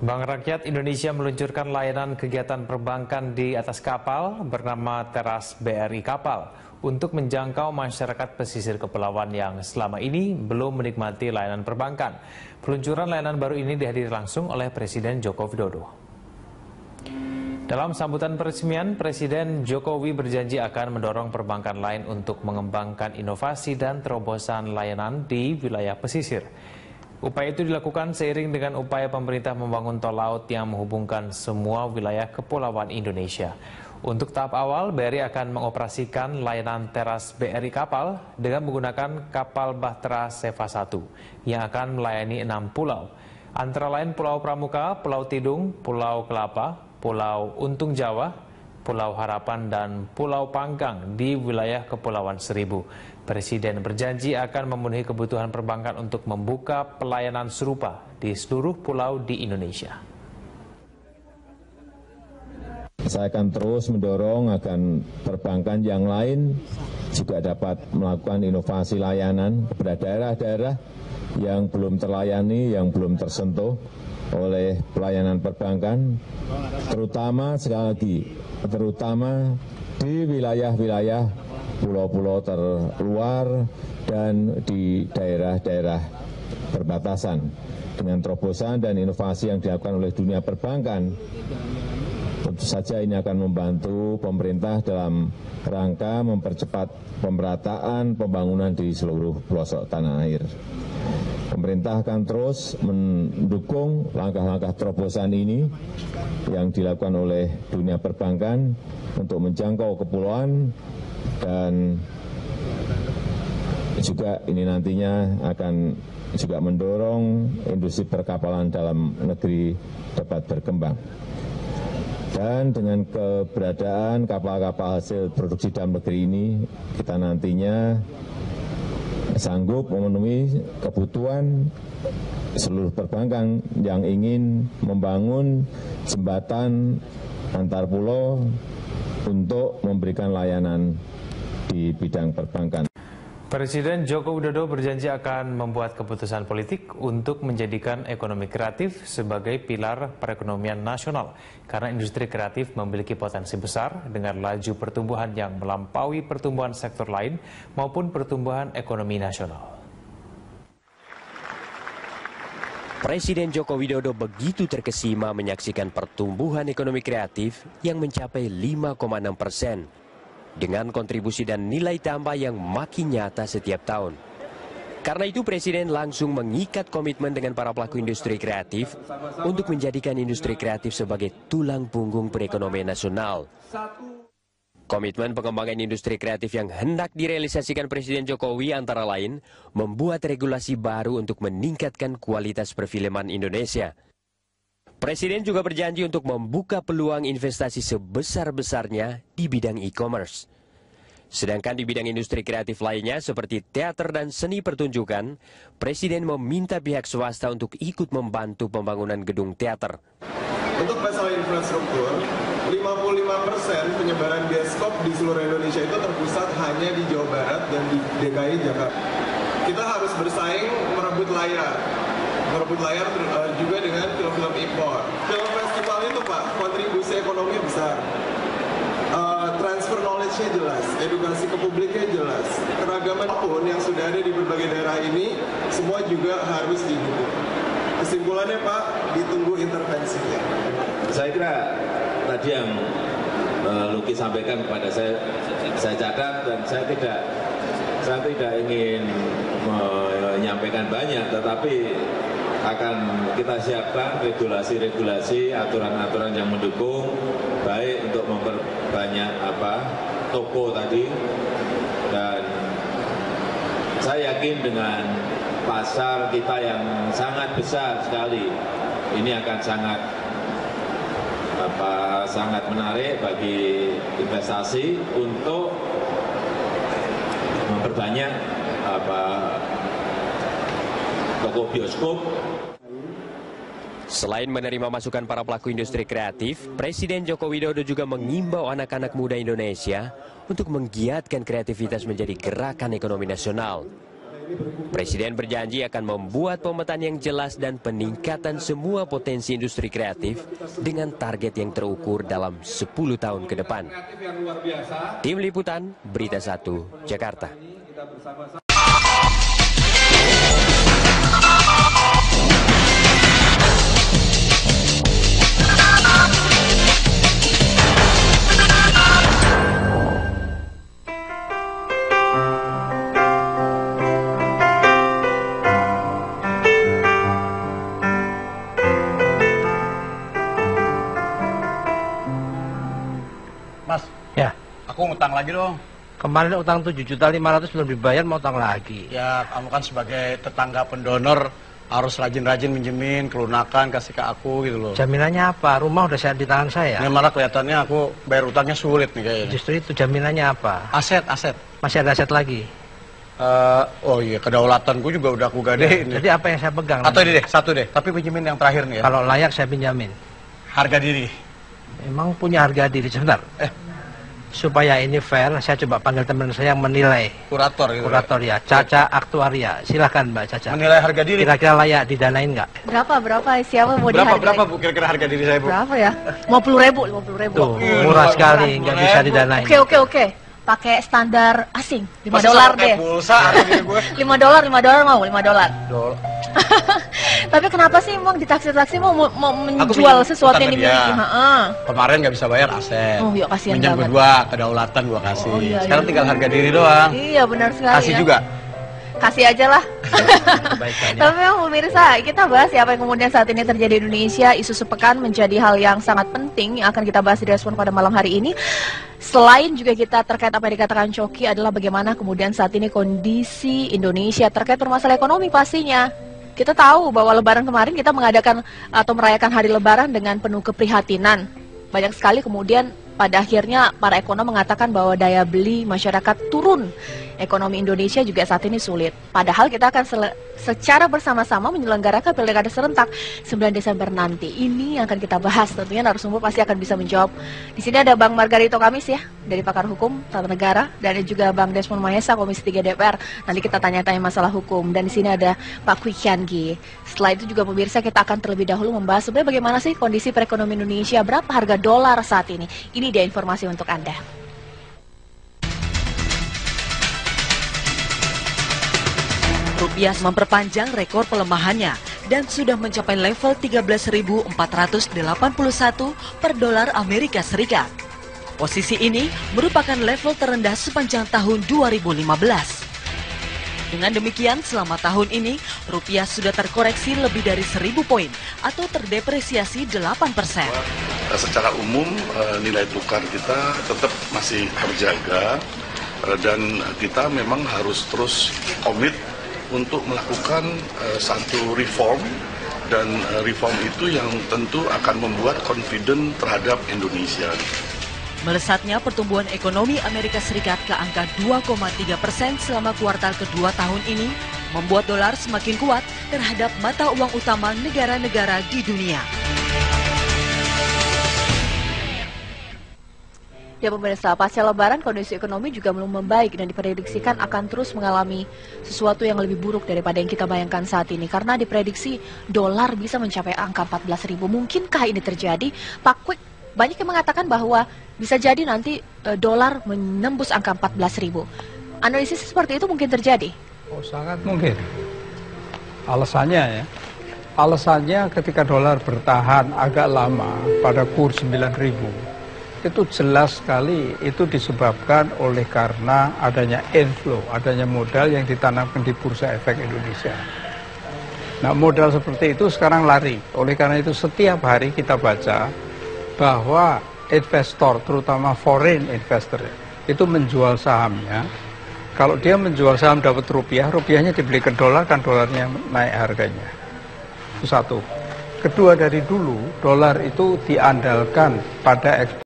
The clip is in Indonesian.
Bank Rakyat Indonesia meluncurkan layanan kegiatan perbankan di atas kapal bernama Teras BRI Kapal untuk menjangkau masyarakat pesisir kepulauan yang selama ini belum menikmati layanan perbankan. Peluncuran layanan baru ini dihadiri langsung oleh Presiden Joko Widodo. Dalam sambutan peresmian, Presiden Jokowi berjanji akan mendorong perbankan lain untuk mengembangkan inovasi dan terobosan layanan di wilayah pesisir. Upaya itu dilakukan seiring dengan upaya pemerintah membangun tol laut yang menghubungkan semua wilayah kepulauan Indonesia. Untuk tahap awal, BRI akan mengoperasikan layanan Teras BRI Kapal dengan menggunakan kapal Bahtera Seva 1 yang akan melayani 6 pulau. Antara lain Pulau Pramuka, Pulau Tidung, Pulau Kelapa, Pulau Untung Jawa, Pulau Harapan, dan Pulau Panggang di wilayah Kepulauan Seribu. Presiden berjanji akan memenuhi kebutuhan perbankan untuk membuka pelayanan serupa di seluruh pulau di Indonesia. Saya akan terus mendorong agar perbankan yang lain juga dapat melakukan inovasi layanan kepada daerah-daerah yang belum terlayani, yang belum tersentuh oleh pelayanan perbankan, terutama sekali lagi, terutama di wilayah-wilayah pulau-pulau terluar dan di daerah-daerah perbatasan. Dengan terobosan dan inovasi yang dilakukan oleh dunia perbankan, tentu saja ini akan membantu pemerintah dalam rangka mempercepat pemerataan pembangunan di seluruh pelosok tanah air. Pemerintah akan terus mendukung langkah-langkah terobosan ini yang dilakukan oleh dunia perbankan untuk menjangkau kepulauan, dan juga ini nantinya akan juga mendorong industri perkapalan dalam negeri dapat berkembang. Dan dengan keberadaan kapal-kapal hasil produksi dalam negeri ini, kita nantinya sanggup memenuhi kebutuhan seluruh perbankan yang ingin membangun jembatan antar pulau untuk memberikan layanan di bidang perbankan. Presiden Joko Widodo berjanji akan membuat keputusan politik untuk menjadikan ekonomi kreatif sebagai pilar perekonomian nasional, karena industri kreatif memiliki potensi besar dengan laju pertumbuhan yang melampaui pertumbuhan sektor lain maupun pertumbuhan ekonomi nasional. Presiden Joko Widodo begitu terkesima menyaksikan pertumbuhan ekonomi kreatif yang mencapai 5,6%. Dengan kontribusi dan nilai tambah yang makin nyata setiap tahun. Karena itu Presiden langsung mengikat komitmen dengan para pelaku industri kreatif untuk menjadikan industri kreatif sebagai tulang punggung perekonomian nasional. Komitmen pengembangan industri kreatif yang hendak direalisasikan Presiden Jokowi antara lain membuat regulasi baru untuk meningkatkan kualitas perfilman Indonesia. Presiden juga berjanji untuk membuka peluang investasi sebesar-besarnya di bidang e-commerce. Sedangkan di bidang industri kreatif lainnya seperti teater dan seni pertunjukan, Presiden meminta pihak swasta untuk ikut membantu pembangunan gedung teater. Untuk masalah infrastruktur, 55% penyebaran bioskop di seluruh Indonesia itu terpusat hanya di Jawa Barat dan di DKI Jakarta. Kita harus bersaing merebut layar juga dengan film-film impor. Film festival itu Pak, kontribusi ekonomi besar. Transfer knowledge-nya jelas, edukasi ke publiknya jelas. Keragaman pun yang sudah ada di berbagai daerah ini, semua juga harus didukung. Kesimpulannya Pak, ditunggu intervensinya. Saya kira tadi yang Luki sampaikan kepada saya catat, dan saya tidak ingin menyampaikan banyak, tetapi akan kita siapkan regulasi-regulasi, aturan-aturan yang mendukung, baik untuk memperbanyak toko tadi, dan saya yakin dengan pasar kita yang sangat besar sekali, ini akan sangat menarik bagi investasi untuk memperbanyak toko bioskop. Selain menerima masukan para pelaku industri kreatif, Presiden Joko Widodo juga mengimbau anak-anak muda Indonesia untuk menggiatkan kreativitas menjadi gerakan ekonomi nasional. Presiden berjanji akan membuat pemetaan yang jelas dan peningkatan semua potensi industri kreatif dengan target yang terukur dalam 10 tahun ke depan. Tim Liputan, Berita 1, Jakarta. Mas, Ya, aku ngutang lagi dong. kemarin utang 7.500.000 belum dibayar, mau utang lagi. Ya, kamu kan sebagai tetangga pendonor harus rajin-rajin minjemin, kelunakan, kasih ke aku gitu loh. Jaminannya apa? Rumah udah di tangan saya. Ini malah kelihatannya aku bayar utangnya sulit nih kayaknya. Justru itu jaminannya apa? Aset. Masih ada aset lagi. Oh iya, kedaulatanku juga udah aku gadein. Jadi apa yang saya pegang? Atau ini deh, satu deh. Tapi pinjemin yang terakhir nih ya. Kalau layak saya pinjamin. Harga diri. Emang punya harga diri sebentar. Supaya ini fair, saya coba panggil teman saya yang menilai. Kurator gitu. Kurator ya, Caca Aktuaria. Silahkan Mbak Caca. Menilai harga diri. Kira-kira layak didanain nggak? Berapa? Siapa mau dihargai? Berapa Bu kira-kira harga diri saya, Bu? Berapa ya? 50.000. Tuh, murah sekali, nggak bisa didanain. Oke. Pakai standar asing, $5 deh. Pulsa harga diri gue. $5 mau, $5. Dolar. Tapi kenapa sih emang di taksi-taksi mau menjual sesuatu yang dimiliki? Kemarin nggak bisa bayar aset. Oh iya, kasihan Minjam banget. kedua, kedaulatan gua kasih. Oh, iya, Sekarang iya. tinggal harga diri doang. Iya, benar sekali. Kasih ya. juga. Kasih aja lah. Kebaikannya. Tapi memang pemirsa, kita bahas ya apa yang kemudian saat ini terjadi di Indonesia. Isu sepekan menjadi hal yang sangat penting yang akan kita bahas di Respon pada malam hari ini. Selain juga kita terkait apa yang dikatakan Coki adalah bagaimana kemudian saat ini kondisi Indonesia terkait permasalahan ekonomi pastinya. Kita tahu bahwa Lebaran kemarin kita mengadakan atau merayakan hari Lebaran dengan penuh keprihatinan. Banyak sekali kemudian pada akhirnya para ekonom mengatakan bahwa daya beli masyarakat turun. Ekonomi Indonesia juga saat ini sulit. Padahal kita akan secara bersama-sama menyelenggarakan pilkada serentak 9 Desember nanti. Ini yang akan kita bahas. Tentunya narasumber pasti akan bisa menjawab. Di sini ada Bang Margarito Kamis ya, dari Pakar Hukum Tata Negara, dan juga Bang Desmond Mahesa, Komisi 3 DPR. Nanti kita tanya-tanya masalah hukum. Dan di sini ada Pak Kwi Kian-gi. Setelah itu juga pemirsa kita akan terlebih dahulu membahas sebenarnya bagaimana sih kondisi perekonomian Indonesia, berapa harga dolar saat ini. Ini dia informasi untuk Anda. Rupiah memperpanjang rekor pelemahannya dan sudah mencapai level 13.481 per dolar Amerika Serikat. Posisi ini merupakan level terendah sepanjang tahun 2015. Dengan demikian, selama tahun ini, rupiah sudah terkoreksi lebih dari 1.000 poin atau terdepresiasi 8%. Secara umum, nilai tukar kita tetap masih terjaga dan kita memang harus terus komit untuk melakukan satu reform, dan reform itu yang tentu akan membuat confident terhadap Indonesia. Melesatnya pertumbuhan ekonomi Amerika Serikat ke angka 2,3% selama kuartal kedua tahun ini membuat dolar semakin kuat terhadap mata uang utama negara-negara di dunia. Ya pemirsa, pasca Lebaran kondisi ekonomi juga belum membaik dan diprediksikan akan terus mengalami sesuatu yang lebih buruk daripada yang kita bayangkan saat ini. Karena diprediksi dolar bisa mencapai angka 14.000. Mungkinkah ini terjadi? Pak Kwik, banyak yang mengatakan bahwa bisa jadi nanti dolar menembus angka 14.000. Analisis seperti itu mungkin terjadi? Oh, sangat mungkin. Alasannya ketika dolar bertahan agak lama pada kurs 9.000. Itu jelas sekali itu disebabkan oleh karena adanya inflow, adanya modal yang ditanamkan di Bursa Efek Indonesia. Nah, modal seperti itu sekarang lari. Oleh karena itu setiap hari kita baca bahwa investor, terutama foreign investor, itu menjual sahamnya. Kalau dia menjual saham dapat rupiah, rupiahnya dibeli ke dolar dan dolarnya naik harganya. Itu satu. Kedua, dari dulu dolar itu diandalkan pada ekspor